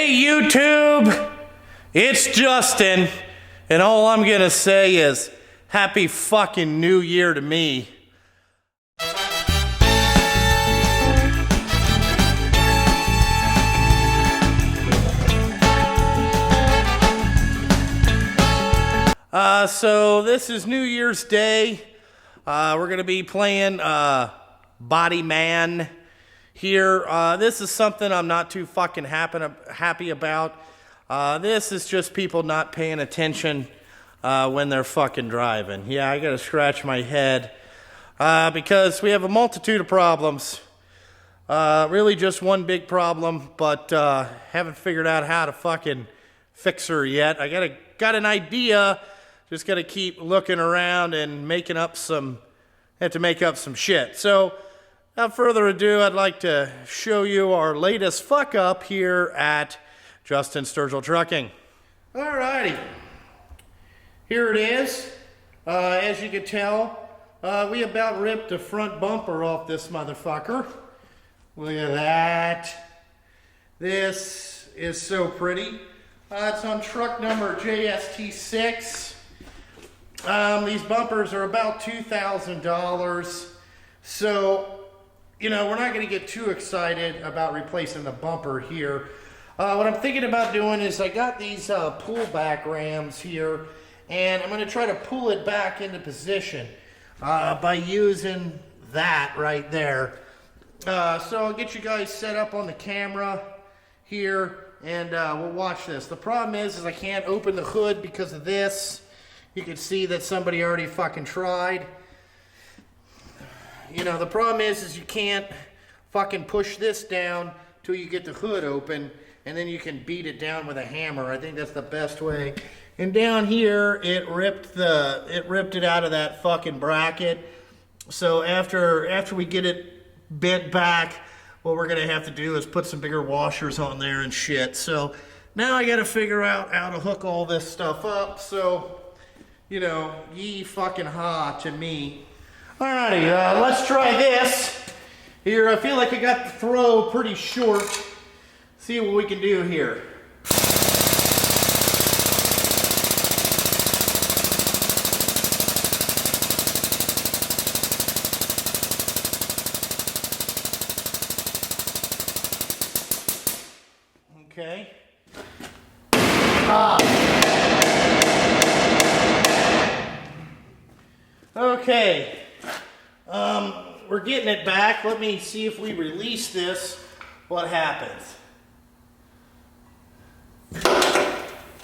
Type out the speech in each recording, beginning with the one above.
Hey YouTube, it's Justin, and all I'm gonna say is happy fucking New Year to me. So this is New Year's Day. We're gonna be playing Body Man here. This is something I'm not too fucking happy about. This is just people not paying attention when they're fucking driving. Yeah, I gotta scratch my head because we have a multitude of problems. Really just one big problem, but haven't figured out how to fucking fix her yet. I got an idea, just gotta keep looking around and have to make up some shit. So without further ado, I'd like to show you our latest fuck up here at Justin Sturgill Trucking. Alrighty, here it is. As you can tell, we about ripped the front bumper off this motherfucker. Look at that. This is so pretty. It's on truck number JST6. These bumpers are about $2,000. So, you know, we're not going to get too excited about replacing the bumper here. What I'm thinking about doing is I got these pullback rams here, and I'm going to try to pull it back into position by using that right there. So I'll get you guys set up on the camera here, and we'll watch this. The problem is I can't open the hood because of this. You can see that somebody already fucking tried. You know, the problem is you can't fucking push this down till you get the hood open, and then you can beat it down with a hammer. I think that's the best way. And down here, it ripped it out of that fucking bracket. So after we get it bent back, what we're gonna have to do is put some bigger washers on there and shit. So now I gotta figure out how to hook all this stuff up. So, you know, ye fucking ha to me. Alrighty, let's try this. Here, I feel like I got the throw pretty short. See what we can do here. Okay. Okay. We're getting it back. Let me see if we release this, what happens.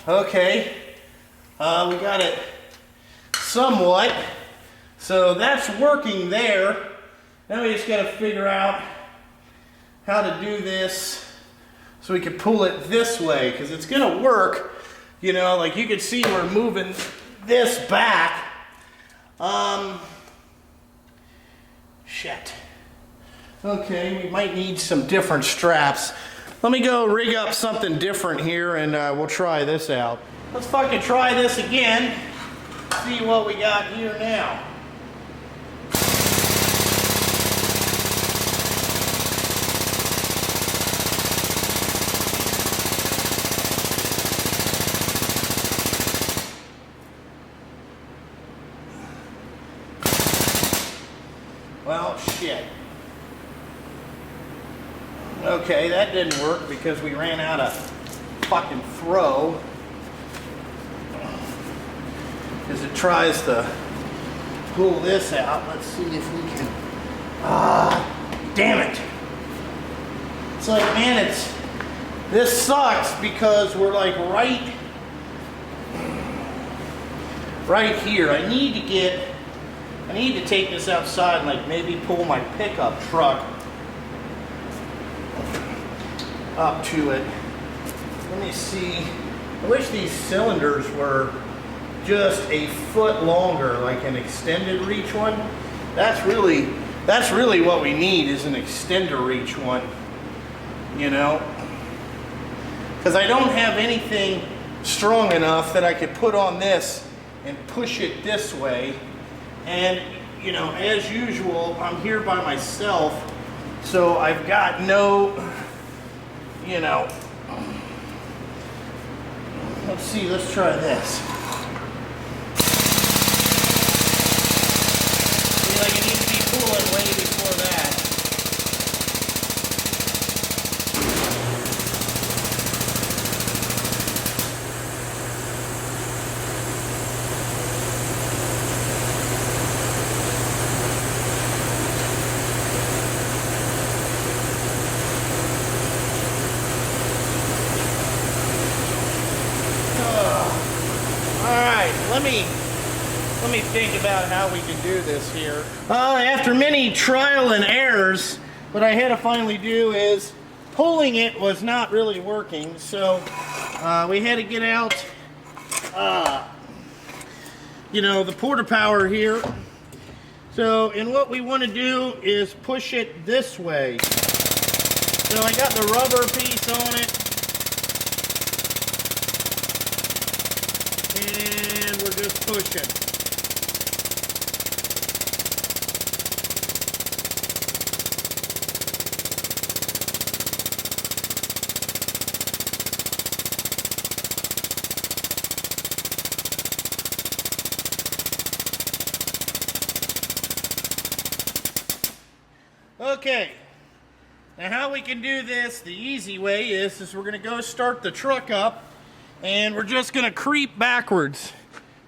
Okay. We got it somewhat. So that's working there. Now we just got to figure out how to do this so we can pull it this way, because it's going to work. You know, like you can see we're moving this back. Shit. Okay, we might need some different straps. Let me go rig up something different here, and we'll try this out. Let's fucking try this again. See what we got here now. Well, shit. Okay, that didn't work because we ran out of fucking throw. As it tries to pull this out, let's see if we can. Damn it. It's like, man, this sucks because we're like right here. I need to take this outside and like maybe pull my pickup truck up to it. Let me see. I wish these cylinders were just a foot longer, like an extended reach one. That's really what we need, is an extender reach one, you know? Because I don't have anything strong enough that I could put on this and push it this way. And, you know, as usual, I'm here by myself, so I've got no, you know, Let's see, let's try this. See, like it needs to be cooling way before that. Let me think about how we can do this here. After many trial and errors, what I had to finally do is pulling it was not really working, so we had to get out, you know, the porta power here. So, and what we want to do is push it this way. So I got the rubber piece on it. And we're just pushing. Okay, now how we can do this, the easy way is we're going to go start the truck up, and we're just going to creep backwards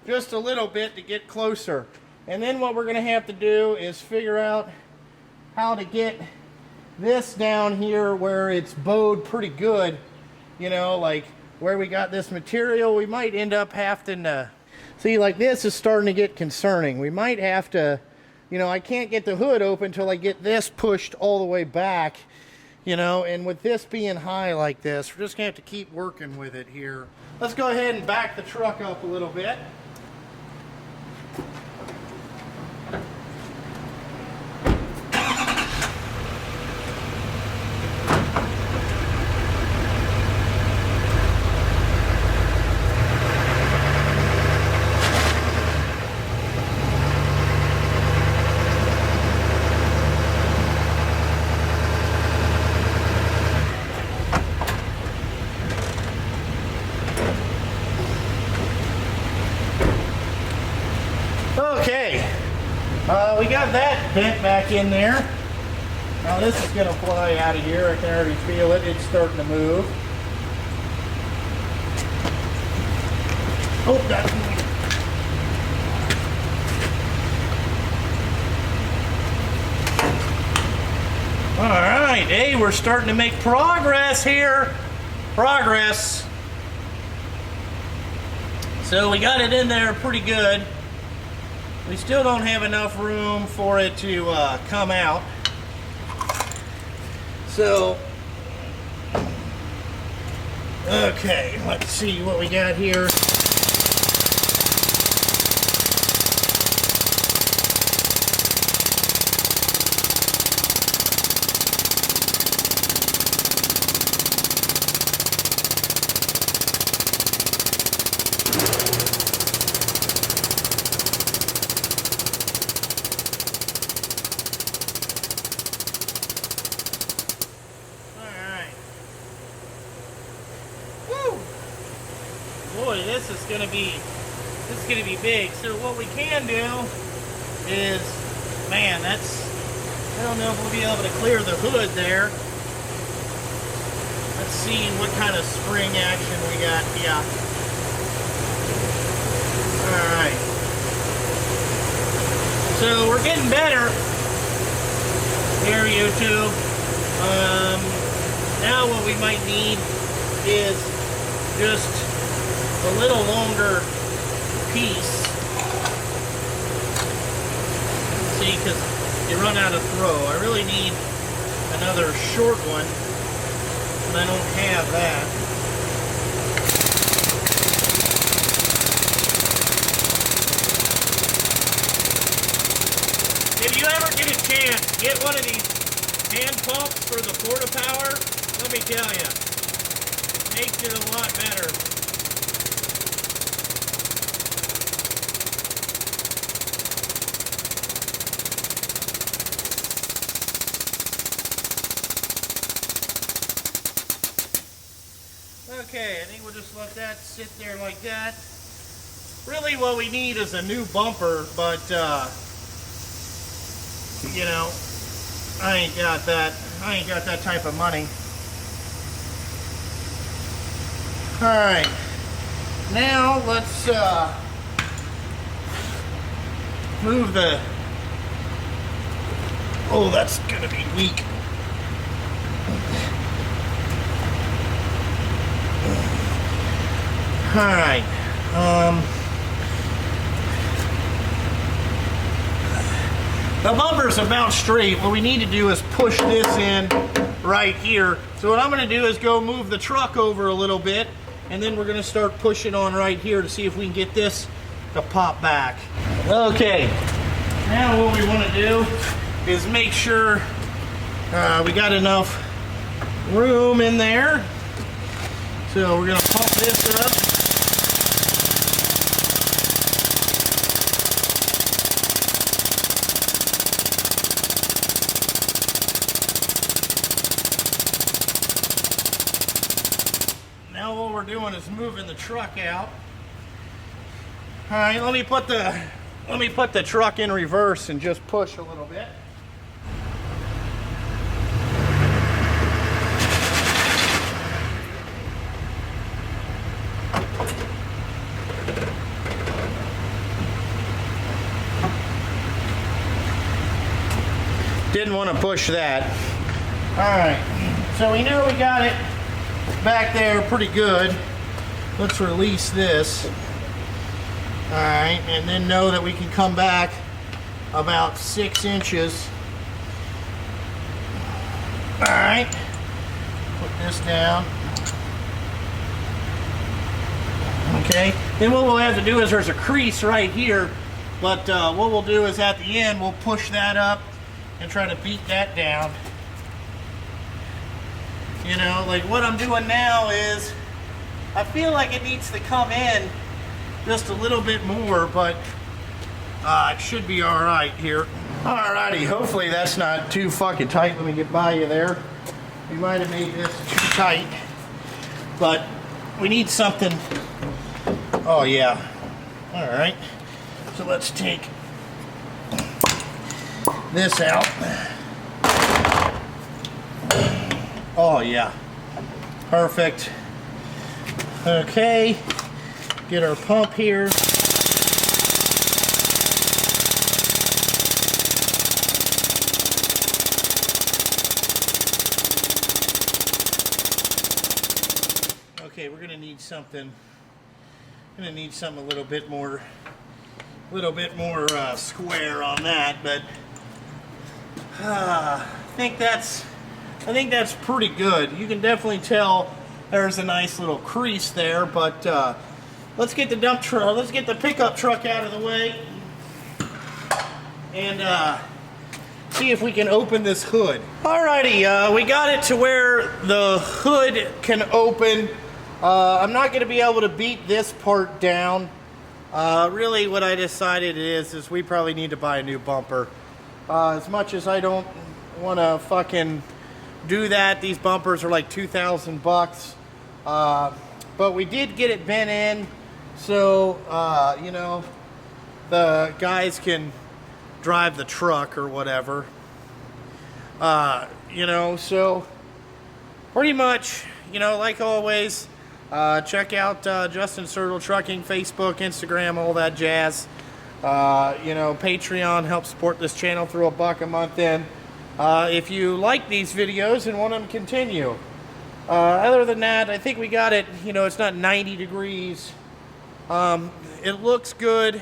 just a little bit to get closer. And then what we're going to have to do is figure out how to get this down here where it's bowed pretty good, you know, like where we got this material. We might end up having to, see, like this is starting to get concerning. We might have to, you know, I can't get the hood open until I get this pushed all the way back, you know, and with this being high like this, we're just going to have to keep working with it here. Let's go ahead and back the truck up a little bit. Okay, we got that bent back in there. Now this is going to fly out of here. I can already feel it. It's starting to move. Oh, that's moving. All right, hey, we're starting to make progress here. Progress. So we got it in there pretty good. We still don't have enough room for it to come out. So, okay, let's see what we got here. Boy, this is gonna be big. So what we can do is, man, I don't know if we'll be able to clear the hood there. Let's see what kind of spring action we got here. Alright. So we're getting better here, YouTube. Now what we might need is just a little longer piece. See, because you run out of throw. I really need another short one, and I don't have that. If you ever get a chance, get one of these hand pumps for the porta power. Let me tell you, it makes it a lot better. Okay, I think we'll just let that sit there like that. Really what we need is a new bumper, but you know, I ain't got that type of money. Alright, now let's move the, oh, that's gonna be weak. Alright, the bumper's about straight. What we need to do is push this in right here. So what I'm going to do is go move the truck over a little bit, and then we're going to start pushing on right here to see if we can get this to pop back. Okay, now what we want to do is make sure we got enough room in there. So we're going to pump this up. Now what we're doing is moving the truck out. All right, let me put the truck in reverse and just push a little bit. Didn't want to push that. All right, so we know we got it back there pretty good. Let's release this. All right, and then know that we can come back about 6 inches. All right, put this down. Okay, then what we'll have to do is there's a crease right here, but what we'll do is at the end we'll push that up and try to beat that down. You know, like what I'm doing now is, I feel like it needs to come in just a little bit more, but it should be all right here. Alrighty, hopefully that's not too fucking tight. Let me get by you there. We might have made this too tight, but we need something. Oh yeah. All right. So let's take this out. Oh yeah, perfect. Okay, get our pump here. Okay, we're gonna need something. A little bit more square on that, but I think that's pretty good. You can definitely tell there's a nice little crease there, but let's get the pickup truck out of the way and see if we can open this hood. Alrighty, we got it to where the hood can open. I'm not going to be able to beat this part down. Really what I decided is we probably need to buy a new bumper. As much as I don't want to fucking do that, these bumpers are like 2,000 bucks. But we did get it bent in, so you know, the guys can drive the truck or whatever. You know, so pretty much, you know, like always, check out Justin Sturgill Trucking, Facebook, Instagram, all that jazz. You know, Patreon helps support this channel through $1 a month in. If you like these videos and want them to continue. Other than that, I think we got it. You know, it's not 90 degrees. It looks good.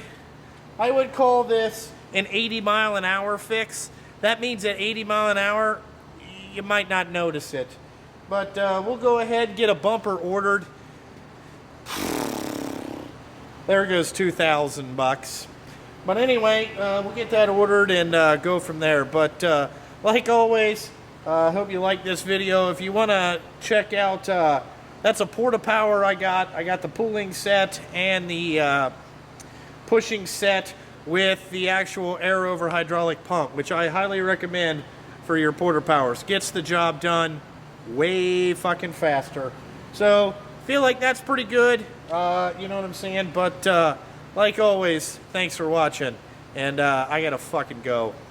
I would call this an 80-mile-an-hour fix. That means at 80 mile an hour, you might not notice it. But we'll go ahead and get a bumper ordered. There goes 2,000 bucks. But anyway, we'll get that ordered and go from there. But like always, I hope you like this video. If you want to check out, that's a Porta-Power I got. I got the pulling set and the pushing set with the actual air over hydraulic pump, which I highly recommend for your Porta-Powers. Gets the job done way fucking faster. So feel like that's pretty good. You know what I'm saying? But like always, thanks for watching. And I gotta fucking go.